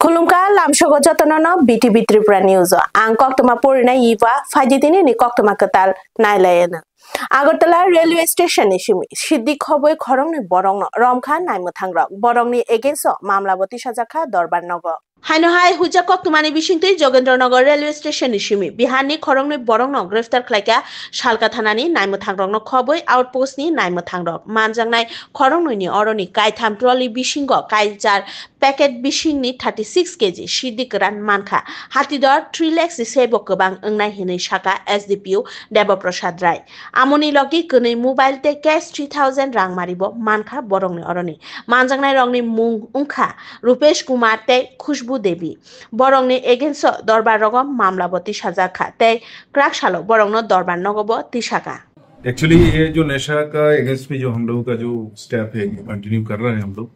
Kulumka lamshogo jotonono BTV Tripura News ang koktoma porina yiwa fajitini ni koktoma ketal nailayena Agartala railway station ni shimi siddik hoboi khorong ni borong no romkha naimuthangrok borong ni egenso mamlaboti sajakha dorbar nogo Haino hai huja koktumani bishingtui Jogendranagar railway station ni shimi biharni khorong ni borong no griftar khlaika salka thanani naimuthangrok no khoboi outpost ni naimuthangrok manjangnai khorong ni oroni kaitham trolley bisingo kaijar packet bisingni 36 kg siddik ran mankha hatidor 3 lakhs sebo kobang ongnai hinai saka SDPO Debaprasad Rai amoni logi kunai mobile te cash 3000 rang maribo mankha borong ni oroni manjangnai rongni mung ungkha Rupesh Kumar te Khushbu Devi borong ni egenso dorbar rogom mamlaboti sajakha te kraksalo borong no dorbar nogobo tisaka actually ये जो नशा का against में जो हम लोगों का जो स्टेप है कंटिन्यू कर रहे हैं हम लोग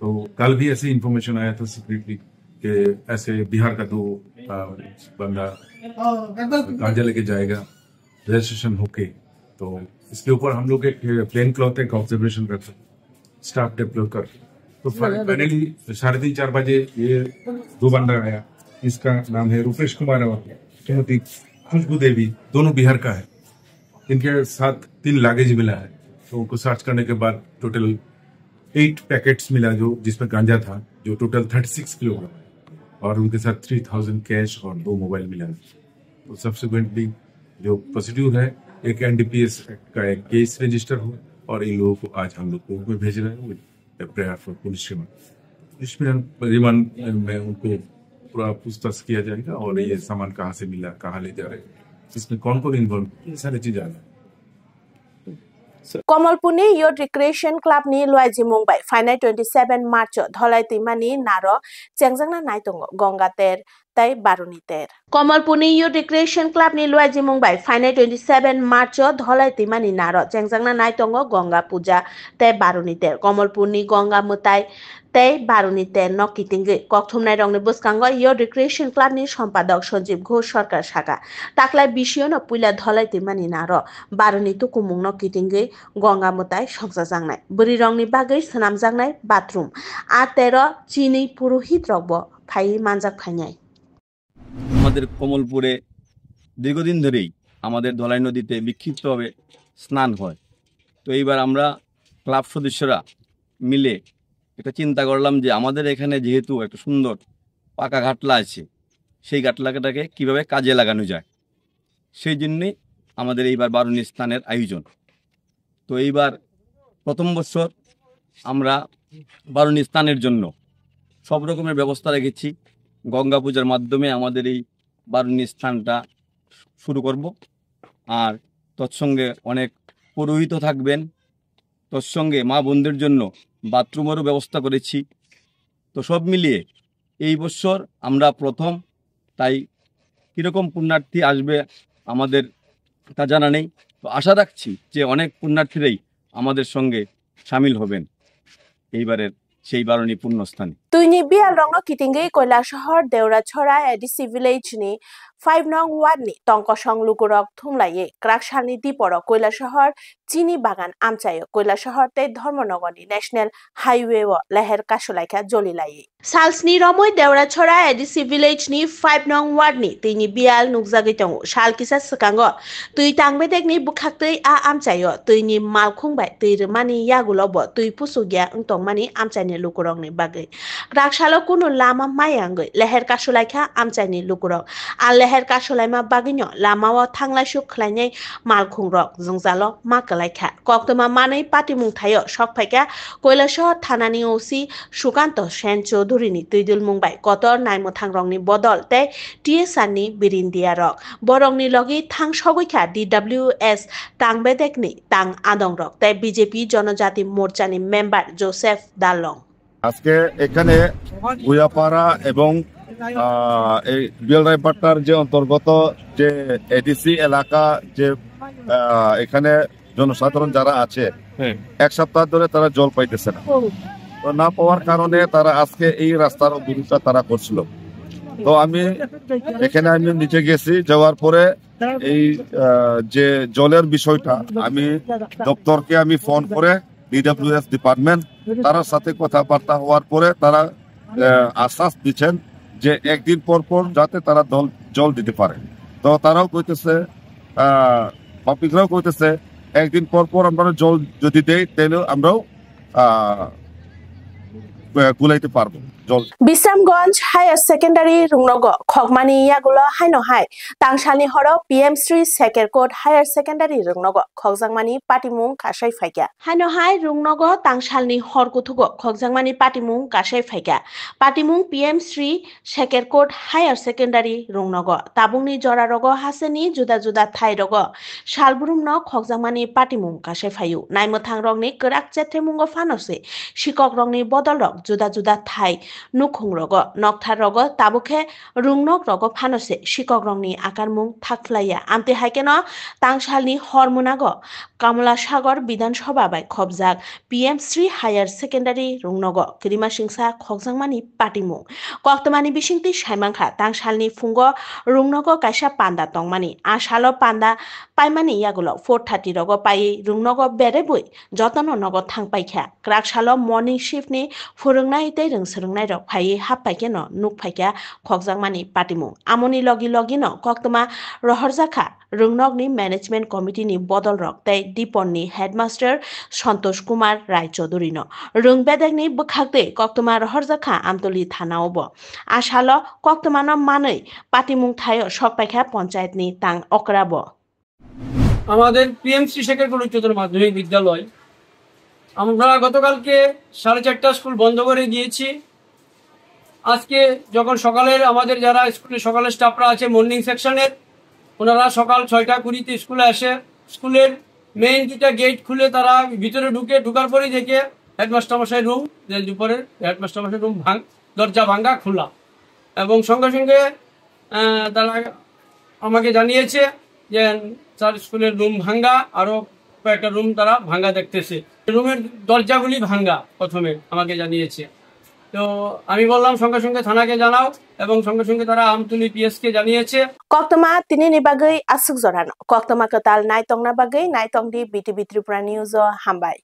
तो कल भी ऐसी इंफॉर्मेशन आया था सीक्रेटली कि ऐसे बिहार का दो बंदा गांजा लेके जाएगा रजिस्ट्रेशन होके तो इसके ऊपर हम लोग एक प्लेन क्लॉथ एक ऑब्जर्वेशन करते स्टाफ डेवलप कर तो फाइनली 3:30-4 बजे ये दो बंदा आया इसका नाम है रूपेश कुमार और श्रीमती खुशबू देवी दोनों बिहार का है इनके साथ 3 लगेज मिला है तो उनको सर्च करने के बाद टोटल 8 पैकेट्स मिला जो जिसमें गांजा था जो टोटल 36 किलोग्राम और उनके साथ 3000 कैश और 2 मोबाइल मिला है तो सब्सिक्वेंटली जो प्रोसीड्यूर है एक NDPS का एक केस रजिस्टर हुआ और इन लोगों को आज हम लोग कोर्ट में भेज रहे हैं प्रेयर फॉर पुलिस रिमांड में उनको पूरा पूछताछ किया जाएगा और ये सामान कहाँ से मिला कहाँ ले जा रहे हैं इसमें कौन कौन इन्वॉल्व सारी चीज आ रहा है Komalpuni Youth Recreation Club ni Luaji Mumbai Final 27 March Dholai Timani Naro Chengjangna Naitongo Gongater Tai Baruniter Komalpuni Youth Recreation Club ni Luaji Mumbai Final 27 March Dholai Timani Naro Chengjangna Naitongo Gonga Puja Tai Baruniter Komalpuni Gonga Mutai Tai Baruniter no kitingi kokthumnai rongni buskango Youth Recreation Club ni সম্পাদক সঞ্জীব ঘোষ সরকার শাখা তাকলাই বিষয় no puila dholai timani naro baruni tukumung no kitingi Ganga মুতাই সংসা জাংনাই বরি রংনি বাগৈ সনাম জাংনাই bathroom আর 13 চিনি পুরোহিত রগব phi মানজাক ফাইনাই আমাদের কমলপুরে দীর্ঘদিন ধরেই আমাদের ধলাই নদীতে বিক্ষিপ্তভাবে স্নান হয় তো এইবার আমরা ক্লাব সদস্যরা মিলে একটা চিন্তা করলাম যে আমাদের এখানে যেহেতু একটা সুন্দর পাকা ঘাটলা আছে সেই ঘাটলাটাকে কিভাবে কাজে লাগানো যায় সেই জন্য আমাদের এইবার বারুণী স্নানের আয়োজন তো এইবার প্রথম বছর আমরা বারুণী স্নানের জন্য সব রকমের ব্যবস্থা রেখেছি গঙ্গা পূজার মাধ্যমে আমাদের এই বারুণী স্নানটা শুরু করব আর তৎসঙ্গে অনেক পুরোহিত থাকবেন তৎসঙ্গে মা বোনদের জন্য বাথরুমেরও ব্যবস্থা করেছি তো সব মিলিয়ে এই বছর আমরা প্রথম তাই কীরকম পুণ্যার্থী আসবে আমাদের তা জানা নেই তো আশা রাখছি যে অনেক পুণ্যার্থীরাই আমাদের সঙ্গে শামিল হবেন এইবারের সেই বারুণী পুণ্যস্থানে তুইনি বিয়াল রং কিটিঙ্গি কৈলাসহর দেউরাছড়া এডিসি ভিলেজ নি 5 নং ward ni tongkosong lukurok thumlaye kraksalni diporo Kailashahar চিনি বাগান আমচায় কৈলাসহর তে ধর্মনগর ni ন্যাশনাল হাইওয়ে ও লেহের কাশলাইখা জলিলায়ে সালসনি রময় দেউরাছড়া এডিসি ভিলেজ ni 5 নং ওয়ার্ড ni তিনি বিয়াল নুকজাগি দङ সালকিসা সকাঙ্গ তুই তাংবে দেখনি বুখাক্তৈ আ আমচায় তুইনি মালখুংবাই তুইরমানি ইয়াগুলব তুই পুসুগিয়া উংতংমানি আমচাইনি lukurokni bagৈ krakshalo kuno lama mayangৈ লেহের কাশলাইখা আমচাইনি lukurok আর লেহের কাশলাইমা বাগিনো লামাও থাংলাইসু খলাইনাই মালখুংরক জংজালো মাকলাইখা কক্তমা মাनै পাটিমুং থাयो সকফাইকা কৈলাসহর থানানি ওসি সুকান্ত সেন চৌধুরীনি তুইদুল মুংবাই কতর নাইমথাংরংনি বদল তে টিএসআরনি বিরিন্দিয়ারক বরংনি লগি থাং সগৈখা DWS টাংবেদেকনি টাং আদংরক তে বিজেপি জনজাতি মোর্চানি মেম্বার জোসেফ দালং আজকে এখানে গুয়াপাড়া এবং এই বিয়ালরাইপাট্টার যে অন্তর্গত যে এডিসি এলাকা যে এখানে জনসাধারণ যারা আছে এক সপ্তাহ ধরে তারা জল পাইতেছে না তো না পাওয়ার কারণে তারা আজকে এই রাস্তার অবরোধটা তারা করছিল তো আমি এখানে নিচে গেছি, যাওয়ার পরে এই যে জলের বিষয়টা আমি দপ্তরকে আমি ফোন করে DWS ডিপার্টমেন্ট তার সাথে কথাবার্তা হওয়ার পরে তারা আশ্বাস দিচ্ছেন যে একদিন পর পর যাতে তারা জল দিতে পারে। তো তারাও কইতেছে, পাবলিকরাও কইতেছে একদিন পর পর আমরা জল যদি দেই তাহলে আমরাও গুলাইতে পারবো জল। বিশ্রামগঞ্জ হায়ার সেকেন্ডারি রুংনগ খগমানি ইয়াগুলো হাইনো হাই তাংসালনি হর PM3 সেকেরকোট হায়ার সেকেন্ডারি রুংনগ খগজাংমানি পাটিমুং কাসাই ফাইকা হাইনো হাই রুংনগ তাংসালনি হরকুথুগ খগজাংমানি পাটিমুং কাসাই ফাইকা পাটিমুং PM3 সেকেরকোট হায়ার সেকেন্ডারি রুংনগ তাবুংনি জরারগ হাসেনি जुदा जुदा थाइरग सालबुरुम न खगजांमानि पाटिमुं कासाय फायु नायमोथां रंनि गोराक जेथेमुंग फानसे शिकक रंनि बदल रग जुदा जुदा थाइ नुखुं रग नकथार रग ताबुखे रुंनक रग फानसे शिकक रंनि आकारमुं थाख्लाया आमते हाइकेन तांसालनि हरमुनाग कमलासागर विधानसभा bye खबजाक PM3 higher secondary रुंनग किरिमा सिंसा खगजांमानि पाटिमुं कक्तमानि बिसिंति साइमांखा तांसालनि Fung रुंनग काइसा पान्दा तंगमानि आसालो पान्दा पाइमानि यागुलो 4:30 रग पाइ रुंनग बेरे बुइ जतन नग थांपाइखा क्राकसालो मर्निं शिफ्टनि फोरोंनाय तै रोंसोरोंनाय रग फाइ हाबपाइके न नुकफाइका खगजांमानि पाटिमुं आमनि लगी लगी न कक्तमा रहरजाखा रुंनगनि मैनेजमेंट कमिटिनि बदल रग तै दिपननि हेडमास्टर सन्तोष कुमार राय चौधुरी न रुंबेदेगनि बखागते कक्तमा रहरजाखा आमतली थानावब आसालो कक्तमा न मानै पाटिमुं थायो सकपाइखा पंचायतनि तां अकराब আমাদের PM3 সেকেরকোট উচ্চতর মাধ্যমিক বিদ্যালয় আমরা গতকালকে 4:30 স্কুল বন্ধ করে দিয়েছি। আজকে যখন সকালের আমাদের যারা স্কুলে সকালের স্টাফরা আছে মর্নিং সেকশনের ওনারা সকাল 6:20 স্কুলে আসে, স্কুলের মেইন দুটা গেট খুলে তারা ভিতরে ঢুকার পরেই দেখে হেডমাস্টার মশাই রুম দুপুরের হেডমাস্টার মশাই রুম দরজা ভাঙ্গা খোলা এবং সঙ্গে সঙ্গে তারা আমাকে জানিয়েছে যে স্যার স্কুলের রুম ভাঙ্গা, আরো কয়েকটা রুম তারা ভাঙ্গা দেখতেছে, রুমের দরজাগুলি ভাঙ্গা প্রথমে আমাকে জানিয়েছে। তো আমি বললাম সঙ্গে সঙ্গে থানাকে জানাও এবং সঙ্গে সঙ্গে তারা আমতলী PS কে জানিয়েছে। কক্তমা তিনি নিবাগৈ আসুক জরানো কক্তমা কতাল নাইতংনা বাগৈ নাইতংদি BTV ত্রিপুরা নিউজ হামবাই।